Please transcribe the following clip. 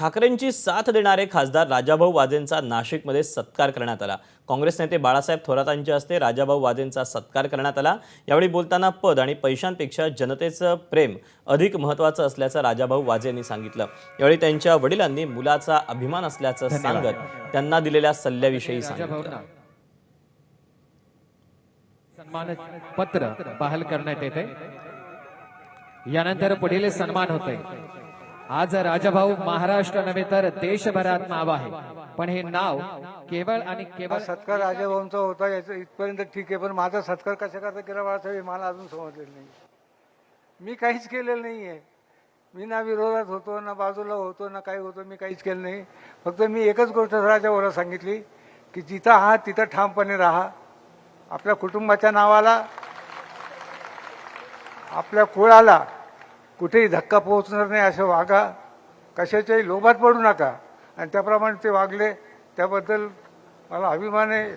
ठाकरेंची साथ देणारे खासदार राजाभाऊ वाजेंचा नाशिकमध्ये सत्कार करण्यात आला। काँग्रेस नेते बाळासाहेब थोरातांच्या हस्ते राजाभाऊ वाजेंचा सत्कार करण्यात आला। यावेळी बोलताना पद आणि पैशांपेक्षा जनतेचं प्रेम अधिक महत्त्वाचं असल्याचं राजाभाऊ वाजे यांनी सांगितलं। यावेळी त्यांच्या वडिलांनी मुलाचा अभिमान असल्याचं सांगत त्यांना दिलेल्या सल्ल्याविषयी सांगितलं। सन्मान पत्र बहाल करण्यात येते। यानंतर पुढील सन्मान होते। आज राजाभाऊ महाराष्ट्र नव्हे तर देशभरात नाव आहे, पण हे नाव केवळ आणि केवळ सत्कार राजाभाऊंचा होता याचं इथपर्यंत ठीक आहे, पण माझा सत्कार कशा करता केला बाळासाहेब मला अजून समजलेलं नाही। मी काहीच केलेलं नाहीये। मी ना विरोधात होतो ना बाजूला होतो ना काही होतो, मी काहीच केलं नाही। फक्त मी एकच गोष्ट राजाभाऊला सांगितली की जिथं आहात तिथं ठामपणे राहा, आपल्या कुटुंबाच्या नावाला आपल्या कुळाला कुठेही धक्का पोहोचणार नाही असं वागा, कशाच्याही लोभात पडू नका। आणि त्याप्रमाणे ते वागले, त्याबद्दल मला अभिमान आहे।